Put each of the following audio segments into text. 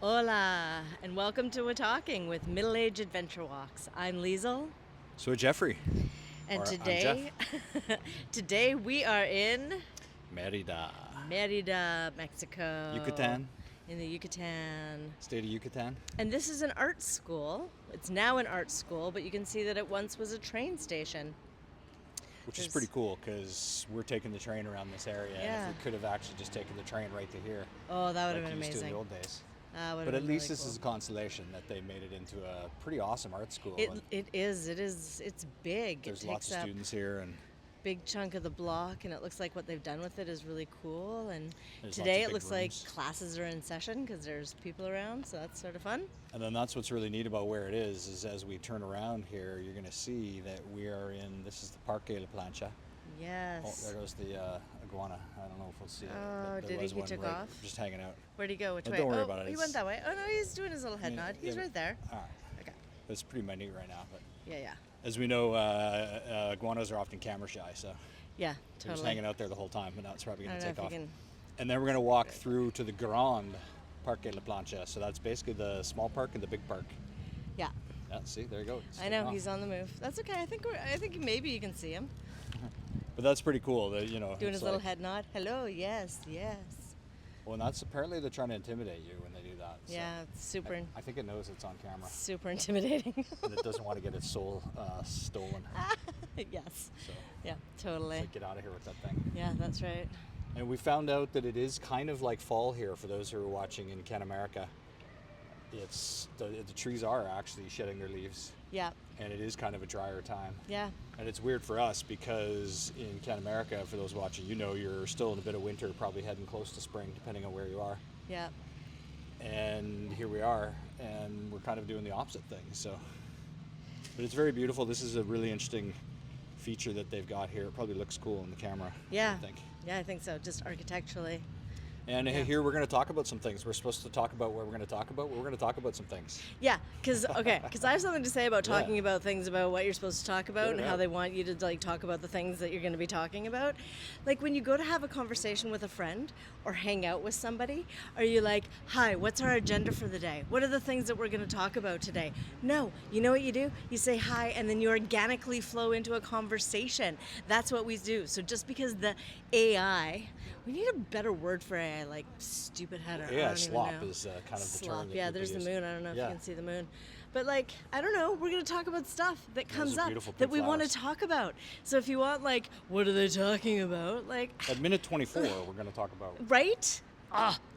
Hola, and welcome to WaTalking with Middle Age Adventure Walks. I'm Liesel, So Jeffrey, and or I'm Jeff. today we are in Merida, Merida, Mexico. Yucatan, In the Yucatan. state of Yucatan. And this is an art school. It's now an art school, but you can see that it once was a train station. Which is pretty cool because we're taking the train around this area. Yeah. And if we could have actually just taken the train right to here, Oh, that would have like been we used to in amazing. the old days. That would But have at been least really this cool. is a consolation that they made it into a pretty awesome art school. and It is. It's big. there's It lots takes of up students here, and big chunk of the block, and it looks like what they've done with it is really cool. And There's today lots of it big looks like rooms. classes are in session because there's people around, so that's sort of fun. then that's what's really neat about where it is as we turn around here, you're going to see that we are in. This is the Parque La Plancha. Oh, Yes. there goes the iguana. I don't know if we'll see it. Oh, but there did he? was He one took right off? just hanging out. Where'd he go? Which No, way? don't worry Oh, about it. he It's- went that way. Oh no, he's doing his little head Yeah, nod. He's yeah. right there. All right. Okay. It's pretty minute right now, but Yeah. as we know, iguanas are often camera shy, so Yeah. they're just Totally. hanging out there the whole time, but now it's probably I going don't to know take if you off. can. And then we're going to walk through to the Grand Parque La Plancha. So that's basically the small park and the big park. Yeah. Yeah, see, there you go. It's I know taking off. he's on the move. That's okay. I think maybe you can see him But that's pretty cool. That doing it's his little like- head nod. Hello. Yes. Yes. Well, and that's apparently they're trying to intimidate you when they do that. So Yeah. It's super. I think it knows it's on camera Super intimidating. and it doesn't want to get its soul stolen. Yes. So Yeah. it's Totally. like, get out of here with that thing. Yeah. That's right. And we found out that it is kind of like fall here for those who are watching in Can America. It's the trees are actually shedding their leaves, Yeah. and it is kind of a drier time. Yeah. And it's weird for us because in Can America, for those watching, you're still in a bit of winter, probably heading close to spring, depending on where you are. Yeah. And here we are, and we're kind of doing the opposite thing. So, but it's very beautiful. This is a really interesting feature that they've got here. It probably looks cool in the camera. Yeah. I think. Yeah, I think so. Just architecturally. And Yeah. here we're going to talk about some things. We're supposed to talk about what we're going to talk about. We're going to talk about some things. Yeah, because I have something to say about Yeah. talking about things about what you're supposed to talk about Get it and how out. they want you to like talk about the things that you're going to be talking about. Like when you go to have a conversation with a friend or hang out with somebody, are you like, "Hi, what's our agenda for the day? What are the things that we're going to talk about today?" No, you know what you do? You say hi, and then you organically flow into a conversation. That's what we do. So just because the AI, we need a better word for AI, like stupid header. I Yeah, don't even slop know. is kind of the Slop. term. that Yeah, people there's the use. moon. I don't know if Yeah. you can see the moon. But like, I don't know, we're going to talk about stuff that comes are up beautiful that pink we want to flowers. talk about. So if you want like, what are they talking about? Like, At minute 24, we're going to talk about. right?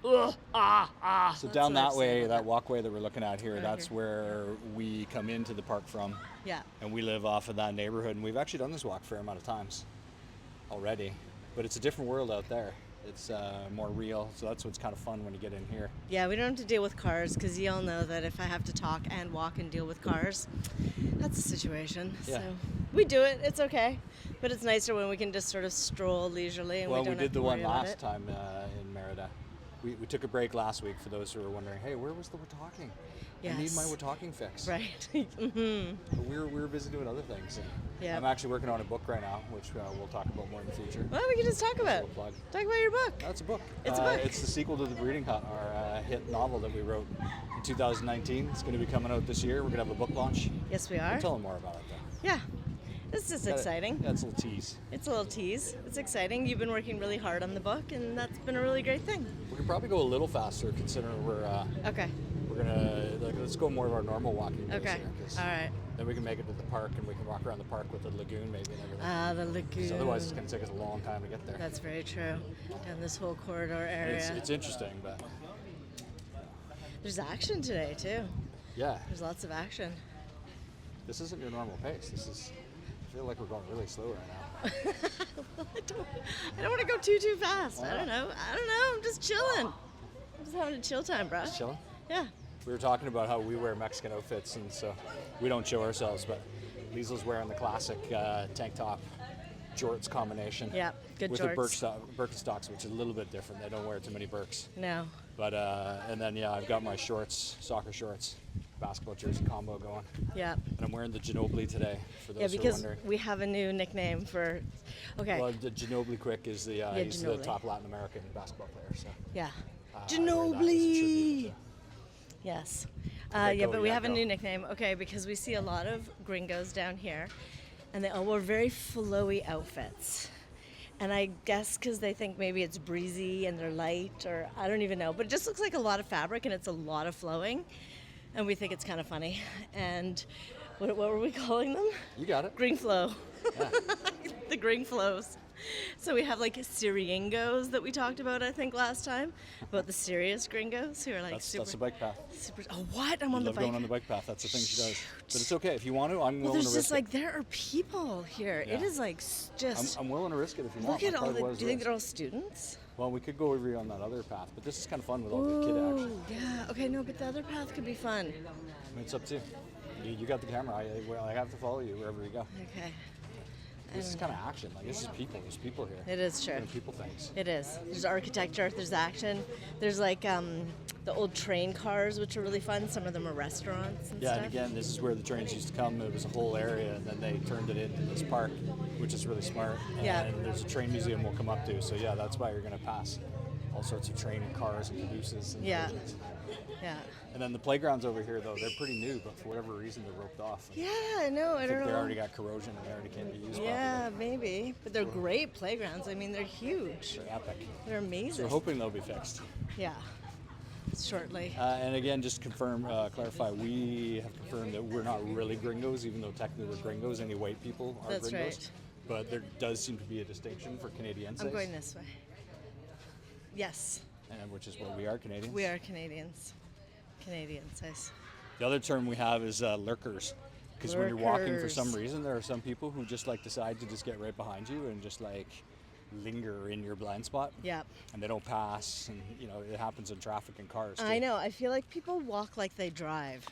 So That's down what I've that seen way, about that walkway that we're looking at here, Right that's here. where we come into the park from. Yeah. And we live off of that neighborhood, and we've actually done this walk a fair amount of times already. But it's a different world out there. It's more real, so that's what's kind of fun when you get in here. Yeah, we don't have to deal with cars because you all know that if I have to talk and walk and deal with cars, that's a situation. Yeah. So we do it. It's okay. But it's nicer when we can just sort of stroll leisurely and Well, we don't we have did to the one worry about last it. time in Merida. We took a break last week for those who were wondering, hey, where was the WaTalking? I need my Yes. WaTalking fix. Right. hmm But we were busy doing other things. And Yeah. I'm actually working on a book right now, which we'll talk about more in the future. Well, we can just talk about. Little plug. Talk about your book. That's a book. It's a book. It's the sequel to The Breeding Hut, our hit novel that we wrote in 2019. It's going to be coming out this year. We're going to have a book launch. Yes, we are. We'll tell them more about it, though. Yeah. It's just exciting. Yeah, it's a little tease. It's a little tease. It's exciting. You've been working really hard on the book, and that's been a really great thing. We can probably go a little faster considering we're Okay. gonna let's go more of our normal walking days Okay. here, 'cause All right. then we can make it to the park and we can walk around the park with the lagoon maybe and everything. Ah, the lagoon. 'Cause otherwise, it's gonna take us a long time to get there. That's very true. Down this whole corridor And area. it's interesting, but There's action today, too. yeah, There's lots of action. this isn't your normal pace. I feel like we're going really slow right now. I don't want to go too fast. I don't know. I'm just chilling. I'm just having a chill time, bro. Just chilling. Yeah. We were talking about how we wear Mexican outfits, and so we don't show ourselves, but Liesel's wearing the classic tank top jorts combination. Yeah, good with jorts. the Birkenstocks, which is a little bit different. They don't wear too many Birks. No. But and then I've got my shorts, soccer shorts, basketball jersey combo going, Yeah. and I'm wearing the Ginobili today. For those Yeah, who are because wondering. we have a new nickname for. Okay. Well, the Ginobili Quick is the he's the Ginobili. top Latin American basketball player. So Yeah. I wear that as a tribute Ginobili. to- Yes. Okay, Yeah, go, but we yeah, have a go. new nickname. Okay, because we see a lot of gringos down here, and they all wear very flowy outfits. And I guess because they think maybe it's breezy and they're light, or I don't even know. But it just looks like a lot of fabric and it's a lot of flowing. And we think it's kind of funny. And what were we calling them? You got it. Green flow. Yeah. The green flows. So we have like Syringos that we talked about, I think, last time, about the serious gringos who are like That's a bike path. super. Oh, what? I'm I on the love bike. going on the bike path. That's the thing she does. But it's okay if you want to. I'm Well, willing there's to just risk like it. there are people here. It Yeah. is like just. I'm willing to risk it if you want. Look at My all card the. was Do you think risk. they're all students? Well, we could go over on that other path, but this is kind of fun with all the kid action. Ooh, yeah. Okay, no, but the other path could be fun. I mean, it's up to you. You got the camera. I have to follow you wherever you go. Okay. This is kind of action. Like, this is people. There's people here. It is true. Doing people things. It is. There's architecture. There's action. There's like the old train cars, which are really fun. Some of them are restaurants and Yeah, stuff. and again, this is where the trains used to come. It was a whole area, and then they turned it into this park, which is really smart. Yeah. And there's a train museum we'll come up to. So yeah, that's why you're going to pass all sorts of train and cars and cabooses and Yeah. coaches. Yeah. And then the playgrounds over here, though, they're pretty new, but for whatever reason, they're roped off. Yeah, I know. I I don't think know. they already got corrosion and they already can't be used Yeah, properly. maybe. But they're great playgrounds. I mean, they're huge. They're epic. They're So amazing. we're hoping they'll be fixed. Yeah. Shortly. And again, just clarify, we have confirmed that we're not really gringos, even though technically we're gringos. Any white people are That's gringos. right. But there does seem to be a distinction for Canadians. I'm going this way. Yes, And which is what we are, Canadians. we are Canadians. Canadians, yes. The other term we have is lurkers. Because when you're walking, for some Lurkers. reason, there are some people who just like decide to just get right behind you and just like linger in your blind spot. Yeah. And they don't pass, and you know it happens in traffic and cars. Too. I know. I feel like people walk like they drive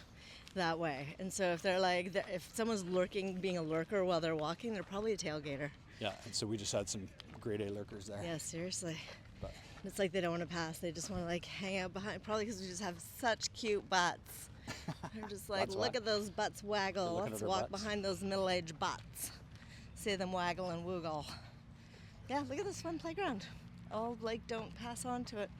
that way. And so if they're like, if someone's lurking, being a lurker while they're walking, they're probably a tailgater. Yeah, and so we just had some grade A lurkers there. Yeah, seriously. But It's like they don't want to pass. They just want to like hang out behind. Probably because we just have such cute butts. They're just like, That's look why. at those butts waggle. looking Let's at our walk butts. behind those middle-aged butts. See them waggle and woogle. Yeah, look at this fun playground. Oh, like don't pass on to it.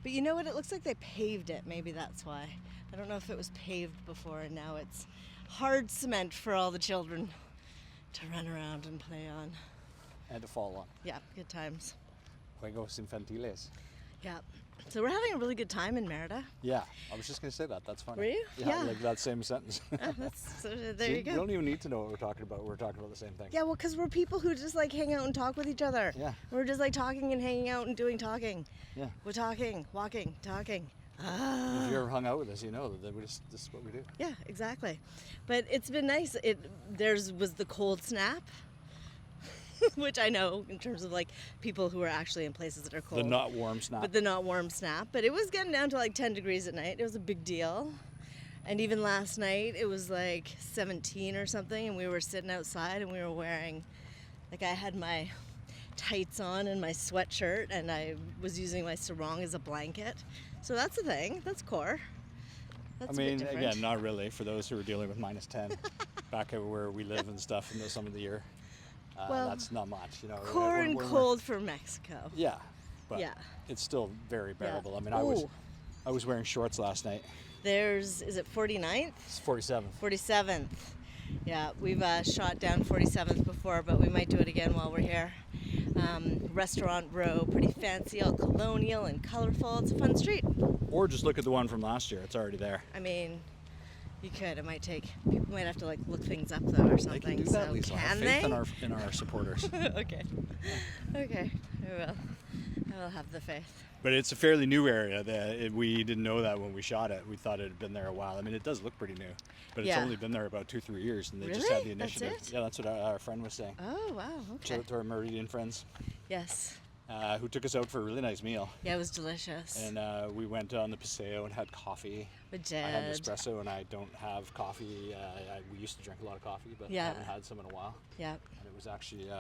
But you know what? It looks like they paved it. Maybe that's why. I don't know if it was paved before and now it's hard cement for all the children to run around and play on. and to fall on. Yeah, good times. Juegos infantiles. Yeah. So we're having a really good time in Merida. Yeah, I was just going to say that. That's funny. Were you? Yeah, Yeah. like that same sentence. So there See, you go. You don't even need to know what we're talking about. We're talking about the same thing. Yeah, well, because we're people who just like hang out and talk with each other. Yeah. We're just like talking and hanging out and doing talking. Yeah. We're talking, walking, talking. If you ever hung out with us, you know that this is what we do. Yeah, exactly. But it's been nice. Was the cold snap, which I know in terms of like people who are actually in places that are cold. The not warm snap. But the not warm snap. But it was getting down to like 10 degrees at night. It was a big deal. And even last night, it was like 17 or something, and we were sitting outside and we were wearing, like I had my tights on and my sweatshirt, and I was using my sarong as a blanket. So that's a thing. That's core. That's I a mean, bit different. again, not really for those who are dealing with minus 10 back at where we live and stuff in some of the year. Well, that's not much, you know. Core and we're- cold for Mexico. Yeah, but Yeah. it's still very Yeah. bearable. I mean, Ooh. I was wearing shorts last night. Is it 49th? It's 47. 47th. Yeah, we've shot down 47th before, but we might do it again while we're here. Restaurant row, pretty fancy, all colonial and colorful. It's a fun street. Or just look at the one from last year. It's already there. I mean, you could. It might take. People might have to like look things up though, or something. They can do that, so Lisa. can Have they? faith in our supporters. Okay. Okay. I will. I will have the faith. But it's a fairly new area. We didn't know that when we shot it. We thought it had been there a while. I mean, it does look pretty new, but it's Yeah. only been there about 2-3 years, and they just Really? had the That's initiative. it? Yeah, that's what our friend was saying. Oh wow. Okay. To our Meridian friends, Yes. who took us out for a really nice meal, Yeah, it was delicious. and we went on the Paseo and had coffee. We I had an did. espresso, and I don't have coffee. We used to drink a lot of coffee, but Yeah. I haven't had some in a while. Yeah. And it was actually it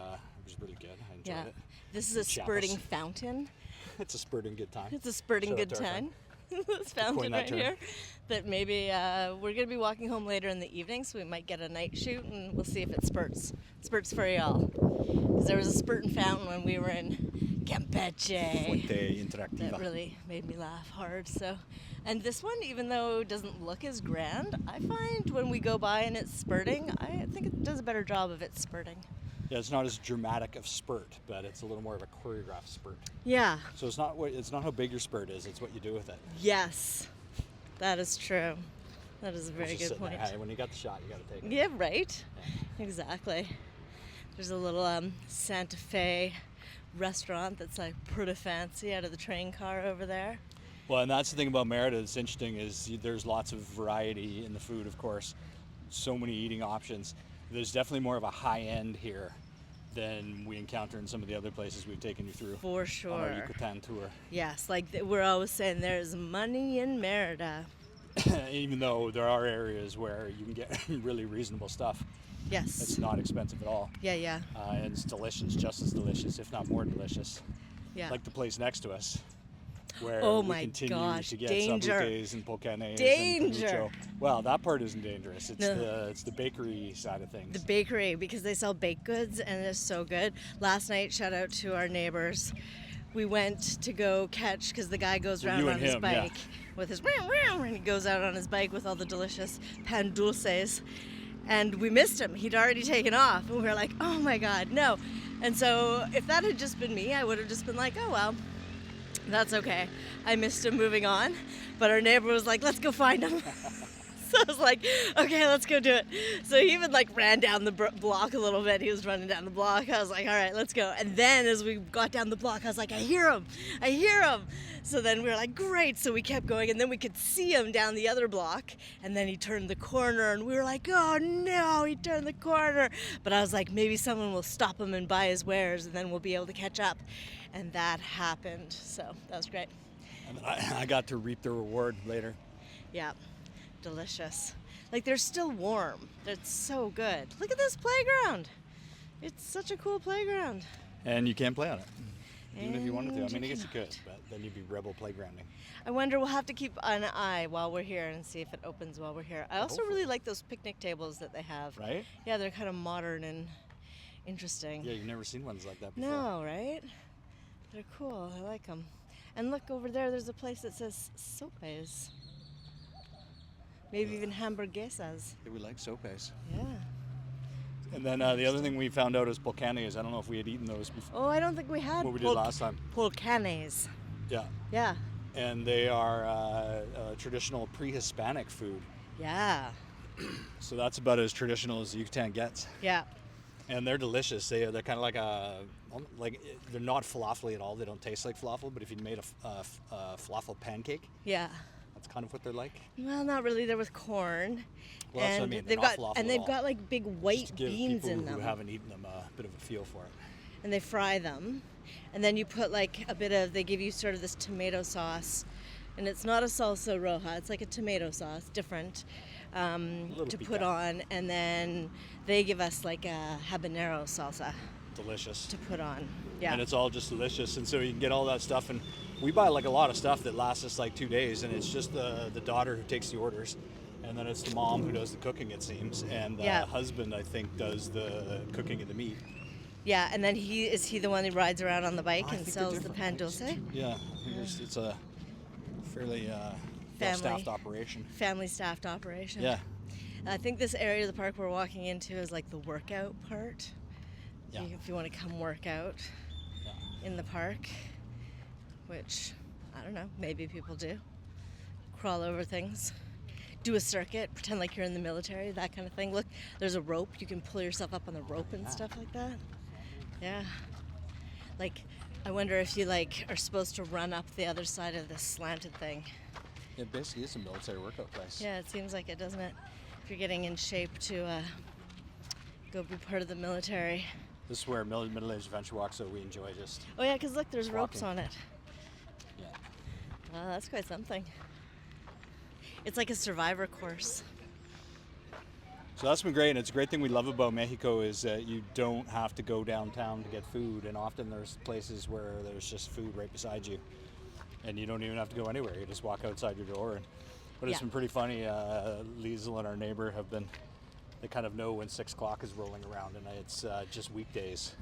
was really good. I enjoyed Yeah. it. This is a Chiapas. spurting fountain. It's a spurting good time. It's a spurting Shout out good to our time. This fountain Coin that right term. here. That maybe we're going to be walking home later in the evening, so we might get a night shoot, and we'll see if it spurts for y'all. Because there was a spurting fountain when we were in Campeche. Fuente Interactiva. That really made me laugh hard. So, and this one, even though it doesn't look as grand, I find when we go by and it's spurting, I think it does a better job of it spurting. Yeah, it's not as dramatic of spurt, but it's a little more of a choreographed spurt. Yeah. So it's not how big your spurt is; it's what you do with it. Yes, that is true. That is a It's very just good sitting there, point. hey, when you got the shot, you got to take it. Yeah, right. Exactly. There's a little Santa Fe restaurant that's like pretty fancy out of the train car over there. Well, and that's the thing about Merida that's interesting is there's lots of variety in the food, of course. So many eating options. There's definitely more of a high end here than we encounter in some of the other places we've taken you through. For sure. On our Yucatan tour. Yes, like we're always saying there's money in Merida. Even though there are areas where you can get really reasonable stuff. Yes. It's not expensive at all. Yeah. And it's delicious, just as delicious, if not more delicious. Yeah. Like the place next to us, where Oh we my continue gosh, to get danger. sabutes and pulcanes Danger. and panucho. Well, that part isn't dangerous. It's No. it's the bakery side of things. The bakery, because they sell baked goods and it's so good. Last night, shout out to our neighbors. We went to go catch, because the guy goes around you on and his him, yeah. bike with his and he goes out on his bike with all the delicious pan dulces. And we missed him. He'd already taken off. And we were like, oh my God, no. And so if that had just been me, I would have just been like, oh well, that's okay. I missed him, moving on. But our neighbor was like, let's go find him. So I was like, okay, let's go do it. So he even like ran down the block a little bit. He was running down the block. I was like, all right, let's go. And then as we got down the block, I was like, I hear him. So then we were like, great. So we kept going, and then we could see him down the other block. And then he turned the corner, and we were like, oh no, he turned the corner. But I was like, maybe someone will stop him and buy his wares, and then we'll be able to catch up. And that happened. So that was great. And I got to reap the reward later. Yeah. Delicious. Like, they're still warm. It's so good. Look at this playground. It's such a cool playground. And you can play on it. Even if you wanted to. I And mean, I you guess you could, cannot. but then you'd be rebel playgrounding. I wonder, we'll have to keep an eye while we're here and see if it opens while we're here. I also hopefully. really like those picnic tables that they have. Right? Yeah, they're kind of modern and interesting. Yeah, you've never seen ones like that before. No, right? They're cool. I like them. And look over there, there's a place that says sopes. Maybe even hamburguesas. Yeah, we like sopes. Yeah. And then the other thing we found out is pulcanes. I don't know if we had eaten those before. Oh, I don't think we had What we did last time. pulcanes. Yeah. Yeah. And they are traditional pre-Hispanic food. Yeah. So that's about as traditional as the Yucatan gets. Yeah. And they're delicious. They're kind of like they're not falafel at all. They don't taste like falafel. But if you made a falafel pancake, Yeah. that's kind of what they're like. Well, not really. They're with corn. Well, that's what I and mean. They're they've not got falafel and at they've all. got like big Just white to give beans people in them. who haven't eaten them a bit of a feel for it. And they fry them. And then you put like a bit of, they give you sort of this tomato sauce. And it's not a salsa roja, it's like a tomato sauce, different, to put piquant. on. And then they give us like a habanero salsa Delicious. to put on. Yeah. And it's all just delicious. And so you can get all that stuff. And we buy like a lot of stuff that lasts us like 2 days. And it's just the daughter who takes the orders. And then it's the mom who does the cooking, it seems. And the Yeah. husband, I think, does the cooking of the meat. Yeah, and then is he the one who rides around on the bike I and think they're sells the different. pan dulce? Yeah, I think it's a fairly well-staffed operation. Family staffed operation. Yeah. I think this area of the park we're walking into is like the workout part. Yeah. If you want to come work out Yeah. in the park, which I don't know, maybe people do. Crawl over things. Do a circuit, pretend like you're in the military, that kind of thing. Look, there's a rope. You can pull yourself up on the rope and stuff like that. Yeah. Like, I wonder if you like are supposed to run up the other side of this slanted thing. It basically is a military workout place. Yeah, it seems like it, doesn't it? If you're getting in shape to go be part of the military. This is where middle-aged adventure walks, so we enjoy just. Oh yeah, because look, there's ropes Walking. on it. Yeah. Oh, that's quite something. It's like a survivor course. So that's been great, and it's a great thing we love about Mexico is that you don't have to go downtown to get food, and often there's places where there's just food right beside you, and you don't even have to go anywhere. You just walk outside your door. But it's Yeah. been pretty funny. Liesl and our neighbor they kind of know when 6 o'clock is rolling around, and it's just weekdays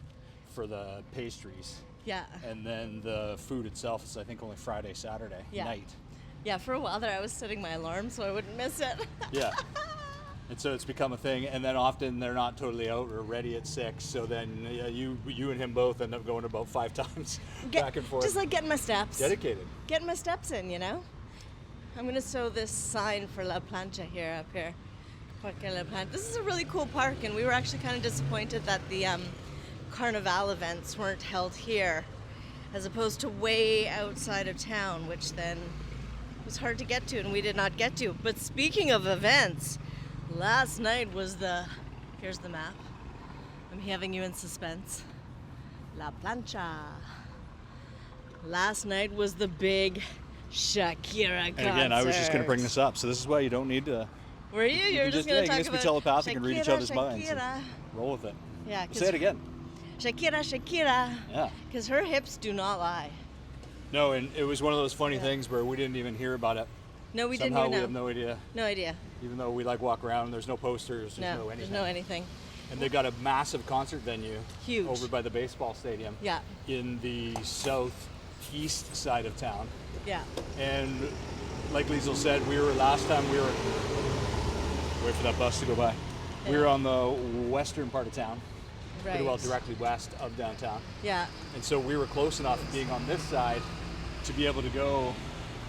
for the pastries. Yeah. And then the food itself is, I think, only Friday, Saturday night. Yeah, for a while there I was setting my alarm so I wouldn't miss it. Yeah. And so it's become a thing, and then often they're not totally out or ready at 6, so then you and him both end up going about 5 times back and forth. Just like getting my steps. Dedicated. Getting my steps in, you know? I'm going to sew this sign for La Plancha here, up here. Parque La Plancha. This is a really cool park, and we were actually kind of disappointed that the Carnival events weren't held here, as opposed to way outside of town, which then was hard to get to, and we did not get to. But speaking of events, last night was here's the map. I'm having you in suspense. La Plancha. Last night was the big Shakira concert. And again, I was just going to bring this up, so this is why you don't need to... Were you? You were just going to talk about... You can just be telepathic and read each other's minds. And roll with it. Yeah. Say it again. Shakira. Yeah. Because her hips do not lie. No, and it was one of those funny things where we didn't even hear about it. No, we didn't Somehow even know. we have no idea. No idea. Even though we walk around, there's no posters, there's no anything. There's no anything. And they got a massive concert venue. Huge. Over by the baseball stadium. Yeah. In the southeast side of town. Yeah. And like Liesl said, last time we were, wait for that bus to go by. Yeah. We were on the western part of town. Right. Pretty well directly west of downtown. Yeah. And so we were close enough being on this side to be able to go,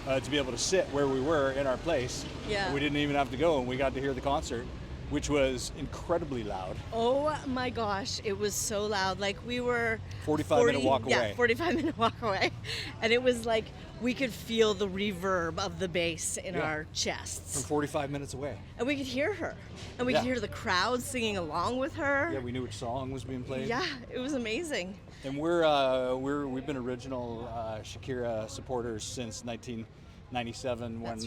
to be able to sit where we were in our place. Yeah. We didn't even have to go, and we got to hear the concert, which was incredibly loud. Oh my gosh, it was so loud. Like we were 45-minute walk away. Yeah, 45-minute walk away. And it was like we could feel the reverb of the bass in our chests. From 45 minutes away. And we could hear her. And we could hear the crowd singing along with her. Yeah, we knew which song was being played. Yeah, it was amazing. And we've been original Shakira supporters since 1997 when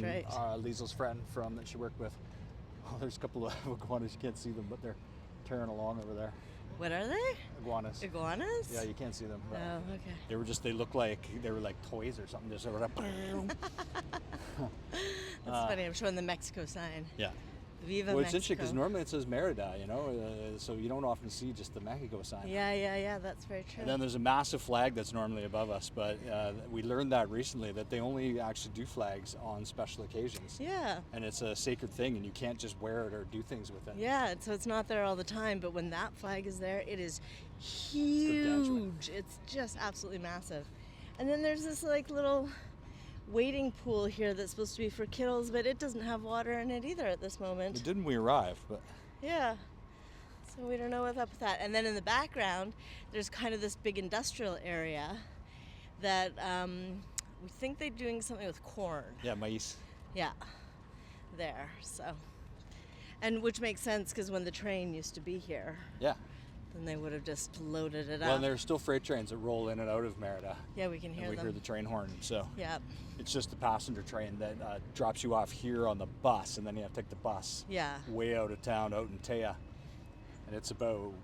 Liesl's friend that she worked with. Oh, there's a couple of iguanas. You can't see them, but they're tearing along over there. What are they? Iguanas. Iguanas? Yeah, you can't see them. Oh, okay. They look like toys or something. Just sort of. That's funny. I'm showing the Mexico sign. Yeah. Viva Well, Mexico. it's interesting because normally it says Merida, so you don't often see just the Mexico sign. Yeah, that's very true. And then there's a massive flag that's normally above us, but we learned that recently, that they only actually do flags on special occasions. Yeah. And it's a sacred thing, and you can't just wear it or do things with it. Yeah, so it's not there all the time, but when that flag is there, it is huge. It's just absolutely massive. And then there's this little wading pool here that's supposed to be for kiddos, but it doesn't have water in it either at this moment. It didn't when we arrived, but... Yeah. So we don't know what's up with that. And then in the background, there's kind of this big industrial area that we think they're doing something with corn. Yeah, maíz. Yeah, there, so. And which makes sense because when the train used to be here. Yeah. Then they would have just loaded it up. Well, and there's still freight trains that roll in and out of Merida. Yeah, we can hear them. We hear the train horn, so. Yeah. It's just a passenger train that drops you off here on the bus, and then you have to take the bus. Yeah. Way out of town, out in Taya. And it's about,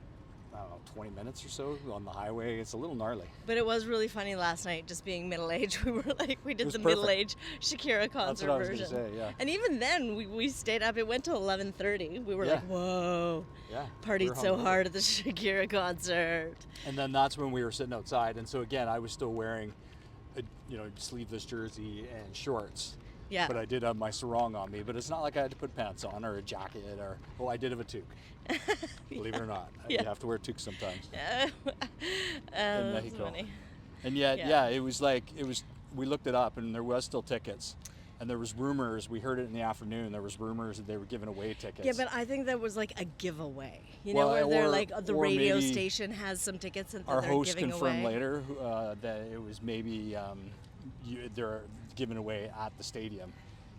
20 minutes or so on the highway. It's a little gnarly. But it was really funny last night, just being middle-aged. We did the perfect. middle-aged Shakira concert That's what I was version. going to say, yeah. And even then, we stayed up. It went till 11:30. We were like, whoa. Yeah. Partied so hard at the Shakira concert. And then that's when we were sitting outside. And so again, I was still wearing a sleeveless jersey and shorts. Yeah. But I did have my sarong on me. But it's not like I had to put pants on or a jacket I did have a toque. Believe it or not. You have to wear toques sometimes. In Mexico. Funny. And yet, it was we looked it up and there was still tickets. And there was rumors, we heard it in the afternoon, there was rumors that they were giving away tickets. Yeah, but I think that was like a giveaway. Where they're like, the radio station has some tickets that they're giving away. Our host confirmed later that it was maybe they're giving away at the stadium.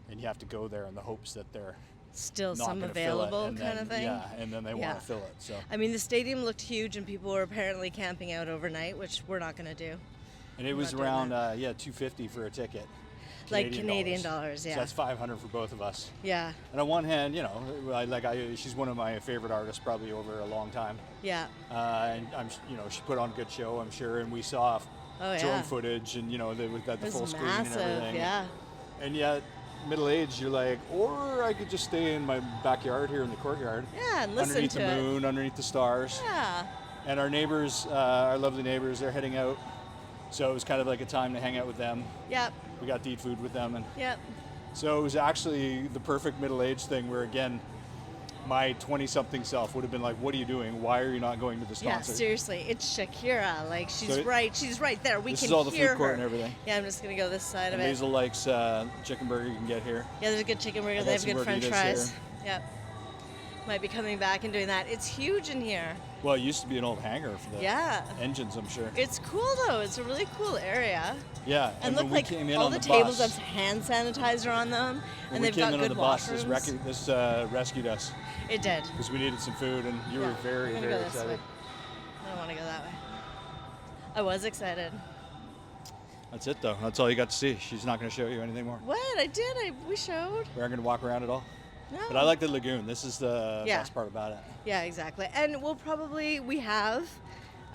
And you have to go there in the hopes that they're still not some gonna available fill it, kind of thing. Yeah, and then they want to fill it. So I mean, the stadium looked huge, and people were apparently camping out overnight, which we're not going to do. And it was around $250 for a ticket. Canadian dollars, yeah. So that's $500 for both of us. Yeah. And on one hand, she's one of my favorite artists, probably over a long time. Yeah. And she put on a good show, I'm sure. And we saw drone footage, and we've got the full screen and everything. Yeah. And yet, middle-aged, you're like, or I could just stay in my backyard here in the courtyard. Yeah, and listen underneath to the moon, underneath the stars. Yeah. And our neighbors, our lovely neighbors, they're heading out So it was kind of like a time to hang out with them. Yep. We got to eat food with them, and Yep. so it was actually the perfect middle-aged thing where, again, my 20-something self would have been like, what are you doing? Why are you not going to this Yeah, concert? seriously, it's Shakira. Like, she's So she's right there. We this can is all the hear food court her. and everything. Yeah, I'm just gonna go this side And of it. Liesl likes chicken burger you can get here. Yeah, there's a good chicken burger. I They got have some good French gorditas fries. here. Yep. Might be coming back and doing that. It's huge in here. Well, it used to be an old hangar for the Yeah. engines, I'm sure. It's cool though. It's a really cool area. Yeah, And when look, we like came in all on the the tables bus, have hand sanitizer on them, when and we they've came got in good on the bus, washrooms. this rescued us It did. because we needed some food, and you were Yeah. very, I'm gonna very go this excited. way. I don't want to go that way. I was excited. That's it, though. That's all you got to see. She's not going to show you anything more. What? I did. We showed. We aren't going to walk around at all. No. But I like the lagoon. This is the Yeah. best part about it. Yeah, exactly. And we have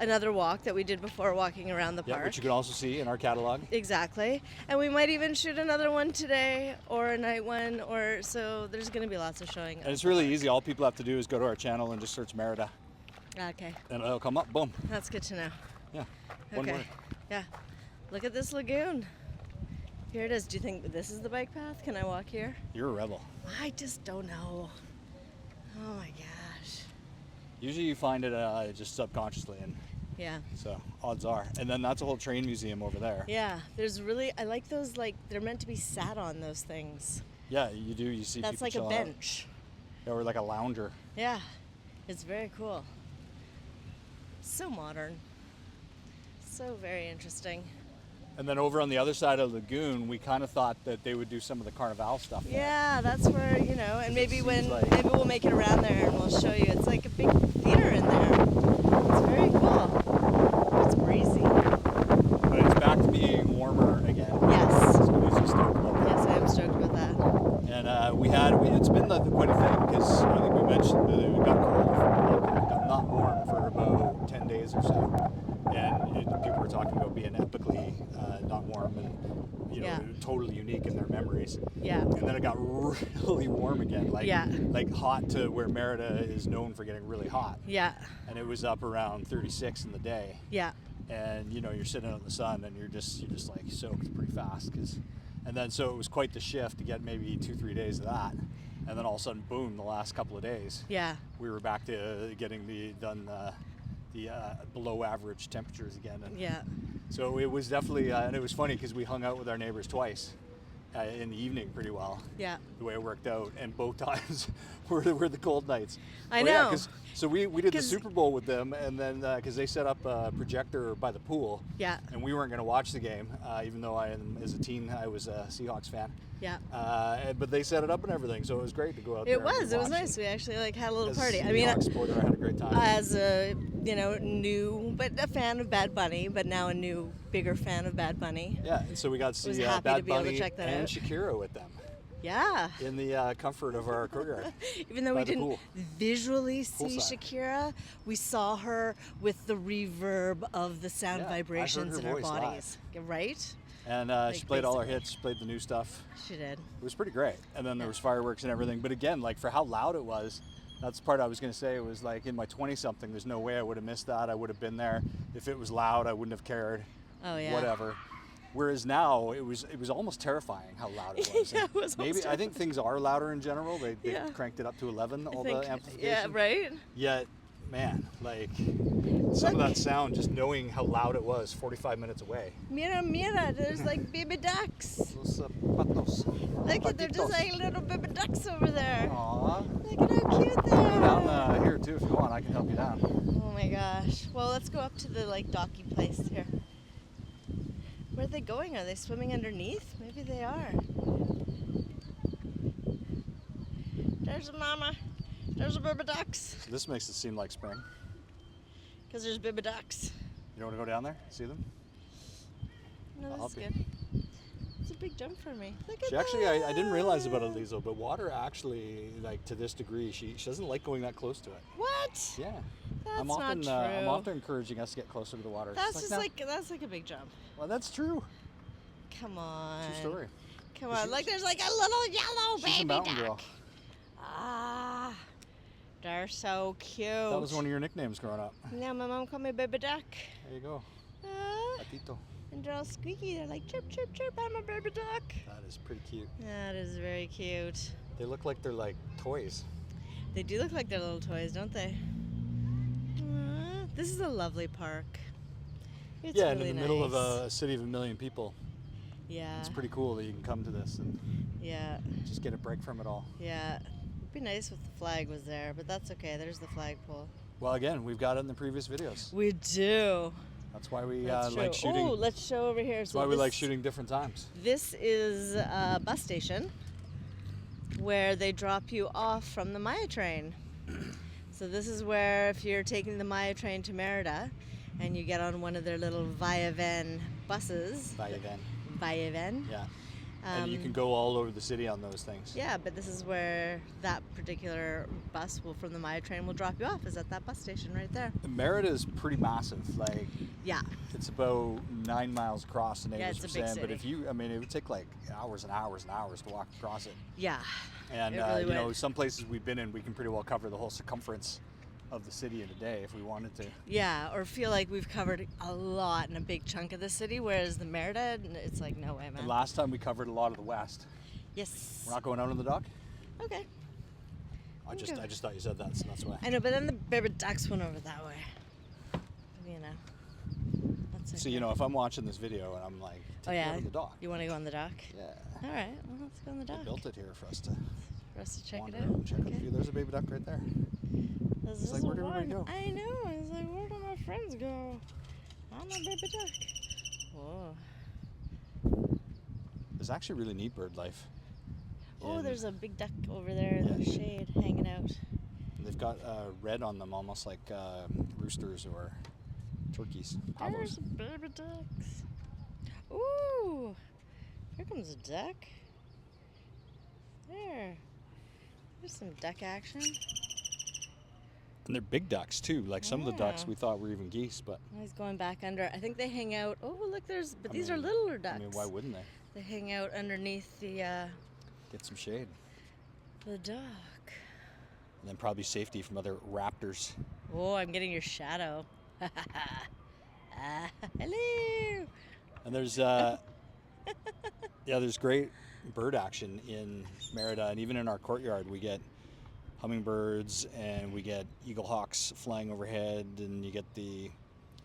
another walk that we did before walking around the Yeah, park. which you can also see in our catalog. Exactly. And we might even shoot another one today or a night one, or so there's going to be lots of showing. And it's really easy. All people have to do is go to our channel and just search Merida, Okay. and it'll come up. Boom. That's good to know. Yeah. One Okay. word. Yeah. Look at this lagoon. Here it is. Do you think this is the bike path? Can I walk here? You're a rebel. I just don't know. Oh my gosh. Usually you find it just subconsciously, and Yeah. so odds are. And then that's a whole train museum over there. Yeah. I like those, like, they're meant to be sat on, those things. Yeah, you do. You see That's people like a chill out. bench. Yeah, or like a lounger. Yeah. It's very cool. So modern. So very interesting. And then over on the other side of the lagoon, we kind of thought that they would do some of the Carnival stuff there. Yeah, that's where, and maybe seems like- maybe we'll make it around there and we'll show you. It's like a big theater in there. It's very cool. It's breezy. But it's back to being warmer again. Yes. So Lisa's stoked about that. Yes, I am stoked about that. And it's been quite a thing because I think we mentioned that it got cold, it got not warm for about 10 days or so. And people were talking about being epically not warm and Yeah. totally unique in their memories. Yeah. And then it got really warm again, Yeah. like hot to where Merida is known for getting really hot. Yeah. And it was up around 36 in the day. Yeah. And you're sitting out in the sun and you're just like soaked pretty fast and then so it was quite the shift to get maybe 2-3 days of that, and then all of a sudden boom, the last couple of days Yeah. we were back to getting the below average temperatures again, and Yeah. so it was definitely and it was funny because we hung out with our neighbors twice in the evening pretty well, Yeah. the way it worked out, and both times were the cold nights. I Well, yeah, know. 'cause- so we did the 'Cause- Super Bowl with them, and then because they set up a projector by the pool, Yeah. and we weren't going to watch the game, even though as a teen I was a Seahawks fan. Yeah. But they set it up and everything, so it was great to go out there. It was and watch. nice. We actually had a little As party. a I mean, Seahawks supporter, I had a great time. as a new but a fan of Bad Bunny, but now a new bigger fan of Bad Bunny. Yeah, and so we got to was see happy to Bad be able to Bunny check that and out. Shakira with them Yeah. in the comfort of our courtyard. Even though by we the didn't pool. visually see Poolside. Shakira, we saw her with the reverb of the sound Yeah, I heard vibrations her in our voice live. bodies. Right? And she played all our hits, played the new stuff. She did. It was pretty great. And then there was fireworks and everything. But again, like for how loud it was, that's the part I was going to say. It was like in my 20-something, there's no way I would have missed that. I would have been there. If it was loud, I wouldn't have cared. Oh, yeah. Whatever. Whereas now, it was almost terrifying how loud it was. Yeah, it was Maybe almost I think things are louder in general. They Yeah. cranked it up to 11, all I think- the amplification. Yeah, right? Yet, man, like some of that sound, just knowing how loud it was 45 minutes away. Mira, there's like baby ducks. Los patos. Look at, they're just Patitos. like little baby ducks over there. Aw. Look at how cute they Go are. down here too if you want. I can help you down. Oh my gosh. Well, let's go up to the docky place here. Where are they going? Are they swimming underneath? Maybe they are. There's a mama. There's a baby ducks. So this makes it seem like spring. Because there's baby ducks. You don't want to go down there? See them? No, I'll that's help you. good. It's a big jump for me. Look at She actually, I didn't realize about that. Aliso, but water actually, like to this degree, she doesn't like going that close to it. What? Yeah. That's I'm not often, true. I'm often encouraging us to get closer to the water. That's She's just "No." that's like a big jump. Well, that's true. Come on. True story. Come Is on. she- Like there's like a little yellow She's a baby mountain duck. girl. Ah, they're so cute. That was one of your nicknames growing up. Yeah, my mom called me baby duck. There you go. Ah, Patito. And they're all squeaky. They're like, chirp, chirp, chirp, I'm a baby duck. That is pretty cute. That is very cute. They look like they're like toys. They do look like they're little toys, don't they? This is a lovely park. It's yeah, really and in the middle of nice. a city of 1 million people. Yeah. It's pretty cool that you can come to this and Yeah. just get a break from it all. Yeah. It'd be nice if the flag was there, but that's okay. There's the flagpole. Well, again, we've got it in the previous videos. We do. That's why we That's like true. shooting. Oh, let's show over here. That's why we like shooting different times. This is a bus station where they drop you off from the Maya train. So this is where, if you're taking the Maya train to Merida and you get on one of their little Via-Van buses. Via-Van. Yeah. And you can go all over the city on those things. Yeah, but this is where that particular bus will, from the Maya train, will drop you off, is at that bus station right there. Merida is pretty massive. Like, Yeah. it's about 9 miles across, the neighbors it's a were big saying. But city. if you, I mean, it would take like hours and hours and hours to walk across it. Yeah. And It really you know, would. some places we've been in, we can pretty well cover the whole circumference of the city in a day if we wanted to. Yeah, or feel like we've covered a lot in a big chunk of the city, whereas the Merida, it's like, no way, man. And last time we covered a lot of the west. Yes. We're not going out on the dock. Okay. I Okay. just thought you said that, so that's why. I know, but then the baby ducks went over that way. You know. That's okay. So you know, if I'm watching this video and I'm like, Oh, take me yeah. out on the dock. You want to go on the dock? Yeah. All right, well, let's go on the They dock. built it here for us to For us to check it wander out. around and check out the Okay. view. There's a baby duck right there. This It's is like, the where'd everybody one. go? I know. I was like, where do my friends go? I'm a baby duck. Whoa. There's actually really neat bird life. Oh, in- there's a big duck over there in the Yeah. shade hanging out. They've got red on them, almost like roosters or turkeys. There's Pavos. baby ducks. Ooh, here comes a duck. There. There's some duck action. And they're big ducks too. Like some of the ducks Yeah. we thought were even geese, but He's going back under. I think they hang out. Oh, look, but I these are mean- littler ducks. I mean, why wouldn't they? They hang out underneath the Get some shade. dock. And then probably safety from other raptors. Oh, I'm getting your shadow. Hello. And there's there's great bird action in Merida, and even in our courtyard we get hummingbirds and we get eagle hawks flying overhead, and you get the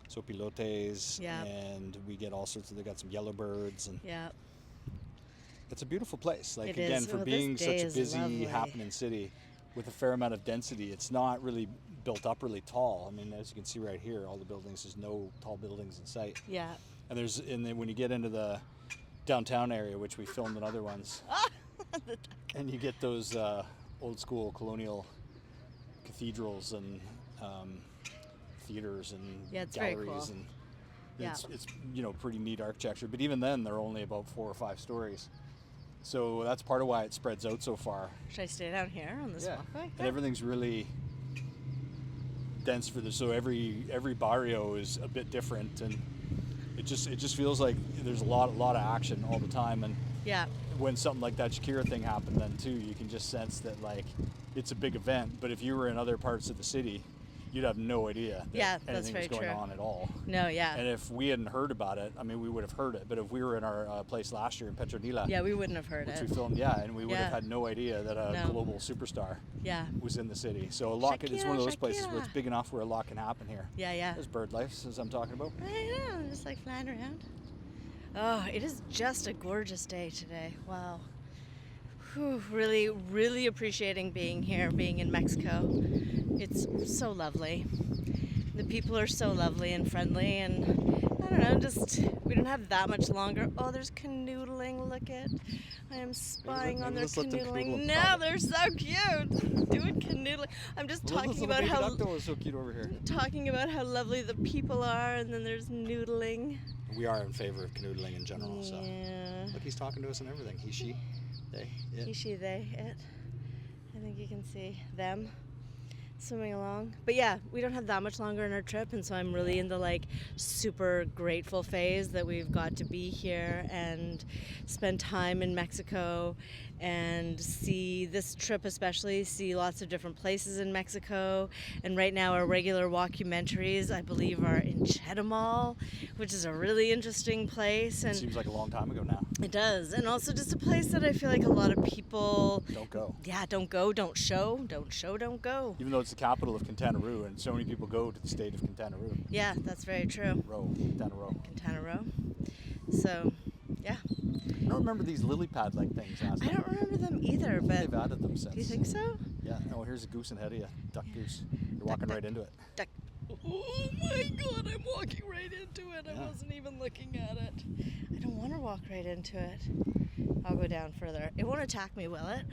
sopilotes, Yeah. and we get all sorts of. They got some yellowbirds, and Yeah. it's a beautiful place. Like It again, is. for Oh, this being day such a is busy, lovely. happening city with a fair amount of density, it's not really built up really tall. I mean, as you can see right here, all the buildings, there's no tall buildings in sight. Yeah. And then when you get into the downtown area, which we filmed in other ones, The duck. and you get those old school colonial cathedrals and theaters and Yeah, it's very galleries, cool. and Yeah. it's you know, pretty neat architecture. But even then, they're only about 4 or 5 stories. So that's part of why it spreads out so far. Should I stay down here on this walkway? And everything's really dense for this. So every barrio is a bit different, and it just feels like there's a lot of action all the time. And Yeah. when something like that Shakira thing happened, then too, you can just sense that like it's a big event. But if you were in other parts of the city, you'd have no idea that Yeah, that's anything was very going true. on at all. No, yeah. And if we hadn't heard about it, I mean, we would have heard it. But if we were in our place last year in Petronila, Yeah, we wouldn't have heard which it. we filmed, and we would have Yeah. had no idea that a No. global superstar Yeah. was in the city. So a lot. It's one of Shakira, those places where it's Shakira. big enough where a lot can happen here. Yeah, yeah. There's bird life, as I'm talking about. I know, I'm just like flying around. Oh, it is just a gorgeous day today. Wow. Whew, really, really appreciating being here, being in Mexico. It's so lovely. The people are so lovely and friendly, and I don't know, we don't have that much longer. Oh, there's canoodling, look it. I am spying on maybe their let's let them canoodle canoodling. in No, private. they're so cute. Doing canoodling. I'm just talking about how is so cute over here. lovely the people are, and then there's noodling. We are in favor of canoodling in general. So Yeah. look, he's talking to us and everything. He, she, they, it. He, she, they, it. I think you can see them. swimming along. But yeah, we don't have that much longer in our trip, and so I'm really in the like super grateful phase that we've got to be here and spend time in Mexico and see this trip, especially see lots of different places in Mexico. And right now our regular walkumentaries, I believe, are in Chetumal, which is a really interesting place. It And seems like a long time ago now. it does. And also just a place that I feel like a lot of people Don't go. yeah, don't go, don't show, don't go. Even though it's the capital of Quintana Roo, and so many people go to the state of Quintana Roo. Yeah, that's very true. Quintana Roo. Quintana Roo. So, yeah. I don't remember these lily pad-like things last I time. don't remember them either, but They've added them since. do you think so? Yeah. Oh, here's a goose ahead of you. Duck goose. You're walking duck. right into it. Duck. Oh my god, I'm walking right into it. Yeah. I wasn't even looking at it. I don't want to walk right into it. I'll go down further. It won't attack me, will it?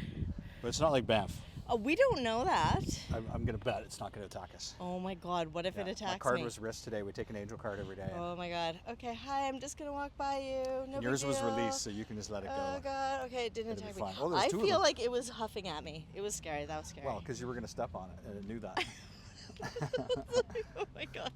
But it's not like Banff. We don't know that. I'm going to bet it's not going to attack us. Oh my god, what if it attacks My card me? was risk today. We take an angel card every day. Oh my god. Okay, hi, I'm just gonna walk by you. No And yours big was deal. released, so you can just let it go. Oh god. Okay, it didn't It'll be attack me. fine. Oh, there's I two of feel them. like it was huffing at me. It was scary. That was scary. Well, because you were going to step on it, and it knew that. Oh my god.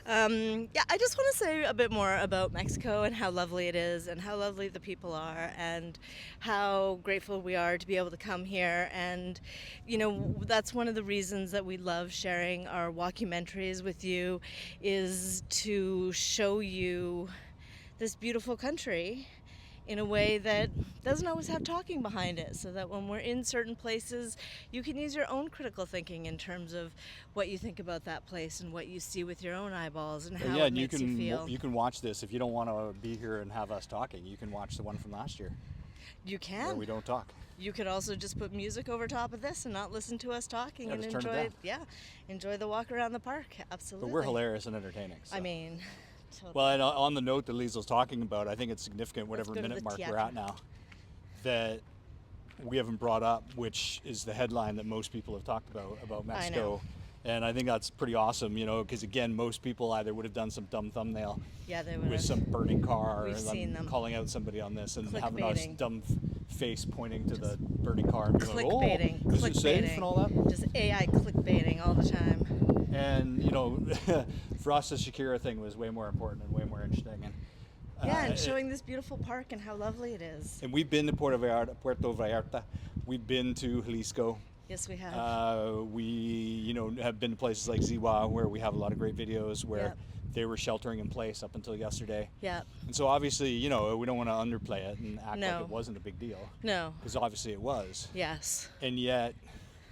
Yeah, I just want to say a bit more about Mexico and how lovely it is and how lovely the people are and how grateful we are to be able to come here. And, you know, that's one of the reasons that we love sharing our walkumentaries with you, is to show you this beautiful country in a way that doesn't always have talking behind it, so that when we're in certain places, you can use your own critical thinking in terms of what you think about that place and what you see with your own eyeballs and how yeah, it and makes you feel. you can watch this if you don't want to be here and have us talking. You can watch the one from last year You where can. we don't talk. You could also just put music over top of this and not listen to us talking Yeah, and just turn it enjoy down. enjoy the walk around the park. Absolutely. But we're hilarious and entertaining. So. I mean, totally. Well, and on the note that Liesel's talking about, I think it's significant, whatever go to minute the mark we're theater. at now, that we haven't brought up, which is the headline that most people have talked about Mexico. know. And I think that's pretty awesome, you know, because again, most people either would have done some dumb thumbnail Yeah, they would with have. some burning car We've or seen them. calling out somebody on this and having our Clickbaiting. dumb face pointing to the burning car and being like, Clickbaiting. oh, is it safe and all that? Just AI clickbaiting all the time. And, you know, for us, the Shakira thing was way more important and way more interesting. And, Yeah, and showing this beautiful park and how lovely it is. And we've been to Puerto Vallarta. We've been to Jalisco. Yes, we have. We, you know, have been to places like Ziwa where we have a lot of great videos where Yep. they were sheltering in place up until yesterday. Yeah. And so obviously, you know, we don't want to underplay it and act No. like it wasn't a big deal. No. Because obviously it was. Yes. And yet,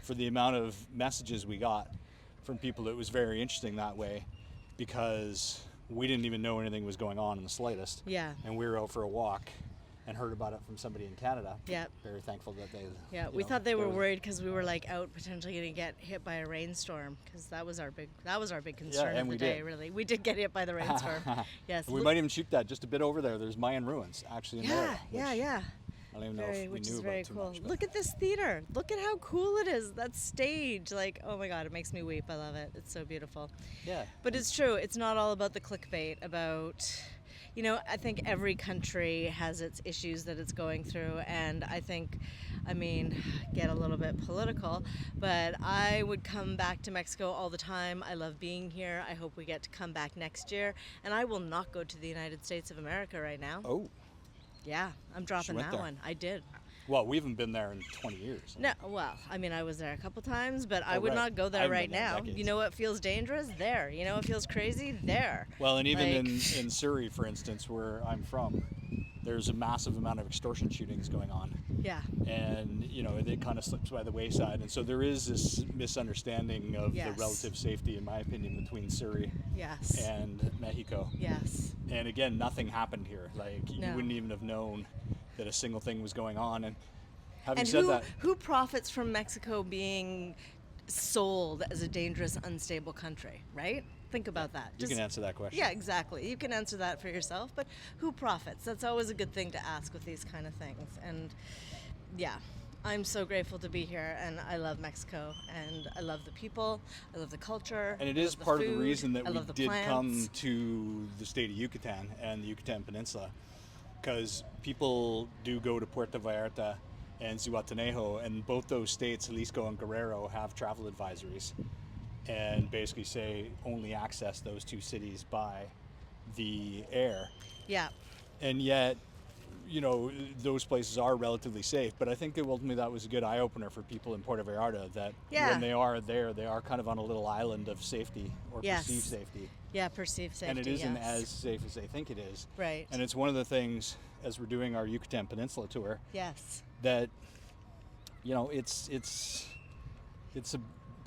for the amount of messages we got from people, it was very interesting that way because we didn't even know anything was going on in the slightest. Yeah. And we were out for a walk and heard about it from somebody in Canada. Yeah. Very thankful that they. Yeah, you we know, thought they were was- worried because we were like out potentially going to get hit by a rainstorm, because that was our big concern and of the we day. did. Really, we did get hit by the rainstorm. Yes. We might even shoot that just a bit over there. There's Mayan ruins actually in Merida. Yeah. I don't even know Very, if we which knew is about very too cool. much. but- Look at this theater. Look at how cool it is. That stage, like, oh my God, it makes me weep. I love it. It's so beautiful. Yeah. But it's true. It's not all about the clickbait. About, you know, I think every country has its issues that it's going through, and I think, I mean, get a little bit political, but I would come back to Mexico all the time. I love being here. I hope we get to come back next year, and I will not go to the United States of America right now. Oh. Yeah, I'm dropping went that there. one. I did. Well, we haven't been there in 20 years. No, well, I mean, I was there a couple times, but I Oh, would right. not go I there haven't right been there in now. decades. You know what feels dangerous? There. You know what feels crazy? There. Well, and even Like- in Surrey, for instance, where I'm from, there's a massive amount of extortion shootings going on. Yeah. And, you know, it kind of slips by the wayside. And so there is this misunderstanding of Yes. the relative safety, in my opinion, between Surrey Yes. and Mexico. Yes. And again, nothing happened here. Like, you No. wouldn't even have known that a single thing was going on. And having And said who that, who profits from Mexico being sold as a dangerous, unstable country, right? Think about that. you can answer that question. Yeah, exactly. You can answer that for yourself, but who profits? That's always a good thing to ask with these kind of things. And yeah, I'm so grateful to be here, and I love Mexico, and I love the people, I love the culture. And it I is love the part of the food, reason that I we love the did plants. come to the state of Yucatan and the Yucatan Peninsula, because people do go to Puerto Vallarta and Zihuatanejo, and both those states, Jalisco and Guerrero, have travel advisories and basically say only access those two cities by the air. Yeah. And yet, you know, those places are relatively safe, but I think that ultimately that was a good eye-opener for people in Puerto Vallarta, that when they are there, they are kind of on a little island of safety, or perceived safety. Yeah, perceived safety, and it isn't as safe as they think it is. Right. And it's one of the things, as we're doing our Yucatan Peninsula tour, yes, that, you know, it's a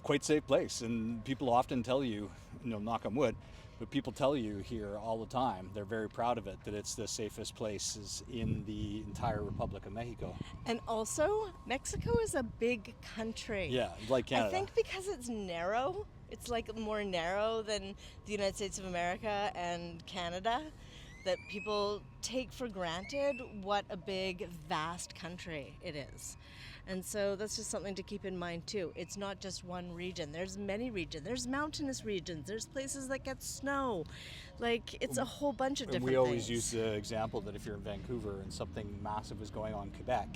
quite safe place, and people often tell you, you know, knock on wood, but people tell you here all the time, they're very proud of it, that it's the safest places in the entire Republic of Mexico. And also, Mexico is a big country. Yeah, like Canada. I think because it's narrow, it's like more narrow than the United States of America and Canada, that people take for granted what a big, vast country it is. And so that's just something to keep in mind too. It's not just one region. There's many regions. There's mountainous regions. There's places that get snow. Like, it's a whole bunch of different things. We always use the example that if you're in Vancouver and something massive is going on in Quebec,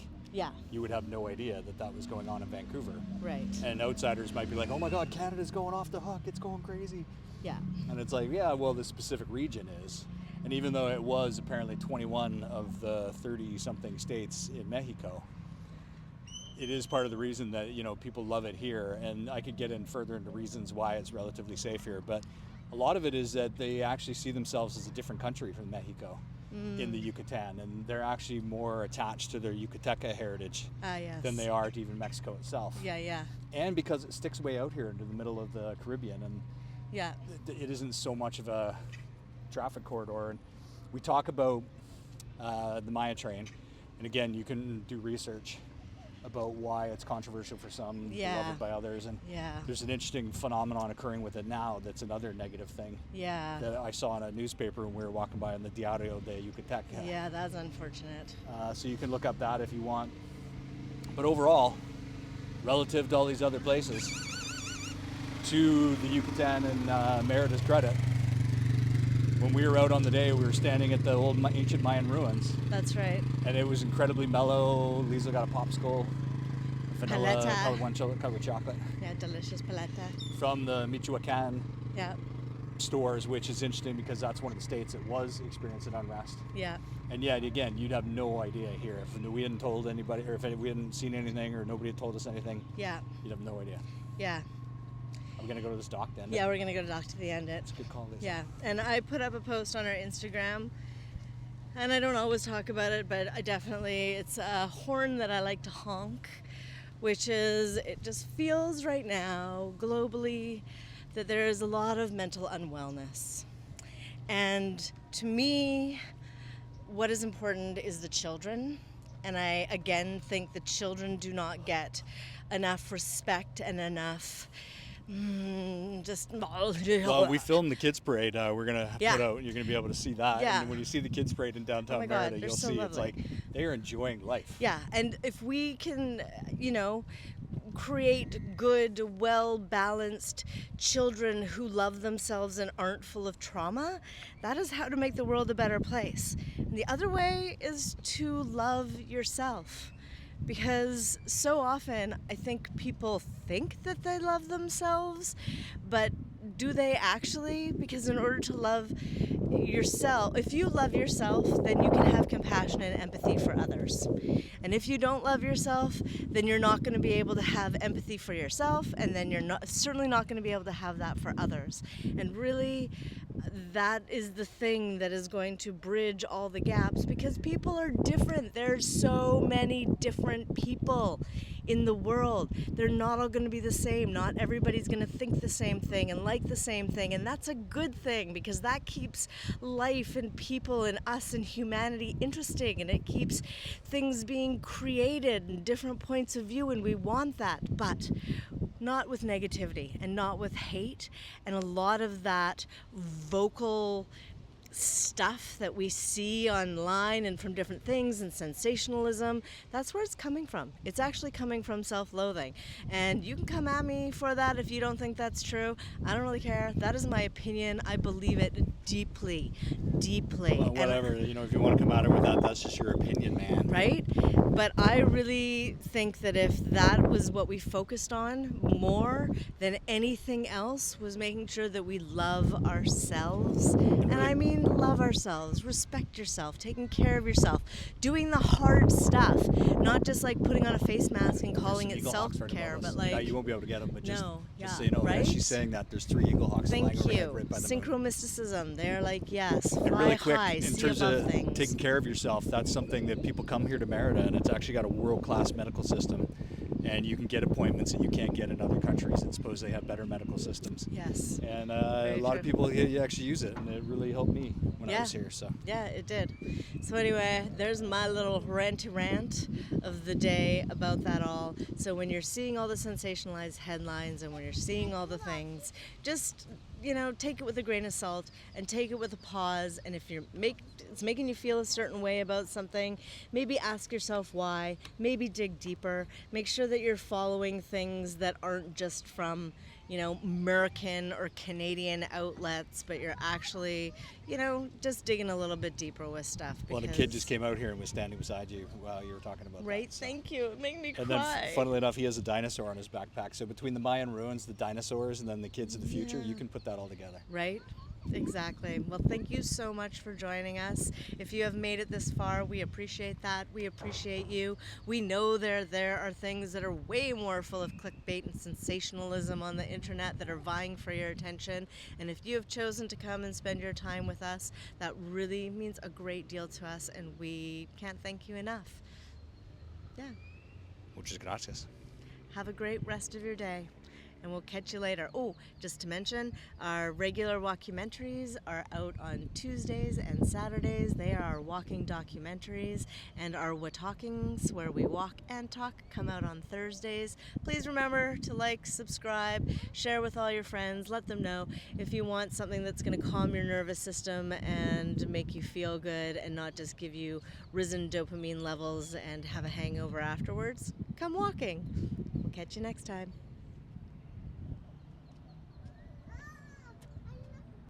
you would have no idea that that was going on in Vancouver. Right. And outsiders might be like, oh my God, Canada's going off the hook. It's going crazy. Yeah. And it's like, yeah, well, the specific region is. And even though it was apparently 21 of the 30-something states in Mexico, it is part of the reason that, you know, people love it here. And I could get in further into reasons why it's relatively safe here, but a lot of it is that they actually see themselves as a different country from Mexico in the Yucatan, and they're actually more attached to their Yucateca heritage than they are to even Mexico itself. Yeah. And because it sticks way out here into the middle of the Caribbean, and it isn't so much of a traffic corridor. And we talk about the Maya train, and again, you can do research about why it's controversial for some, beloved by others, and there's an interesting phenomenon occurring with it now that's another negative thing that I saw in a newspaper when we were walking by on the Diario de Yucatán. Yeah, that's unfortunate. So you can look up that if you want. But overall, relative to all these other places, to the Yucatan and Merida's credit, when we were out on the day, we were standing at the old ancient Mayan ruins. That's right. And it was incredibly mellow. Lisa got a popsicle, vanilla, covered chocolate. Yeah, delicious paleta. From the Michoacan stores, which is interesting because that's one of the states that was experiencing unrest. Yeah. And yet, again, you'd have no idea here. If we hadn't told anybody, or if we hadn't seen anything, or nobody had told us anything, you'd have no idea. Yeah. We're going to go to this dock then. Yeah, we're going to go to dock to the end. It's a good call, Lisa. Yeah, and I put up a post on our Instagram, and I don't always talk about it, but it's a horn that I like to honk, which is, it just feels right now, globally, that there is a lot of mental unwellness. And to me, what is important is the children. And I, again, think the children do not get enough respect and enough well, we filmed the kids parade. We're gonna put out. You're gonna be able to see that. Yeah. And when you see the kids parade in downtown Merida, you'll see it's like they are enjoying life. Yeah, and if we can, create good, well-balanced children who love themselves and aren't full of trauma, that is how to make the world a better place. And the other way is to love yourself. Because so often I think people think that they love themselves, but do they actually? Because in order to love yourself, if you love yourself, then you can have compassion and empathy for others. And if you don't love yourself, then you're not going to be able to have empathy for yourself, and then you're certainly not going to be able to have that for others. And really, that is the thing that is going to bridge all the gaps, because people are different. There's so many different people in the world. They're not all going to be the same. Not everybody's going to think the same thing and like the same thing, and that's a good thing, because that keeps life and people and us and humanity interesting, and it keeps things being created and different points of view, and we want that, but not with negativity and not with hate and a lot of that vocal stuff that we see online and from different things and sensationalism. That's where it's coming from. It's actually coming from self-loathing. And you can come at me for that if you don't think that's true. I don't really care. That is my opinion. I believe it deeply, deeply. Well, whatever. If you want to come at it with that, that's just your opinion, man. Right? But I really think that if that was what we focused on more than anything else, was making sure that we love ourselves. And I mean love ourselves, respect yourself, taking care of yourself, doing the hard stuff, not just like putting on a face mask and calling it self-care, but like... No, you won't be able to get them, but just so you know, right? as she's saying that, there's 3 eagle hawks flying Thank overhead you. right by the moon. Synchromysticism. They're like, yes, And fly really quick, high, in see terms above of things. taking care of yourself, that's something that people come here to Merida, and it's actually got a world-class medical system. And you can get appointments that you can't get in other countries, and suppose they have better medical systems. Yes. And a lot of people here actually use it, and it really helped me when I was here. So. Yeah, it did. So anyway, there's my little ranty rant of the day about that all. So when you're seeing all the sensationalized headlines and when you're seeing all the things, just, you know, take it with a grain of salt and take it with a pause. And if it's making you feel a certain way about something, maybe ask yourself why, maybe dig deeper, make sure that you're following things that aren't just from, you know, American or Canadian outlets, but you're actually, you know, just digging a little bit deeper with stuff. Well, the kid just came out here and was standing beside you while you were talking about right, that. So. thank you. It made me cry. And then, funnily enough, he has a dinosaur on his backpack. So between the Mayan ruins, the dinosaurs, and then the kids of the future, you can put that all together. Right? Exactly. Well, thank you so much for joining us. If you have made it this far, we appreciate that. We appreciate you. We know there are things that are way more full of clickbait and sensationalism on the internet that are vying for your attention. And if you have chosen to come and spend your time with us, that really means a great deal to us, and we can't thank you enough. Yeah. Muchas gracias. Have a great rest of your day. And we'll catch you later. Oh, just to mention, our regular walkumentaries are out on Tuesdays and Saturdays. They are our walking documentaries. And our WaTalkings, where we walk and talk, come out on Thursdays. Please remember to like, subscribe, share with all your friends. Let them know if you want something that's going to calm your nervous system and make you feel good and not just give you risen dopamine levels and have a hangover afterwards. Come walking. We'll catch you next time.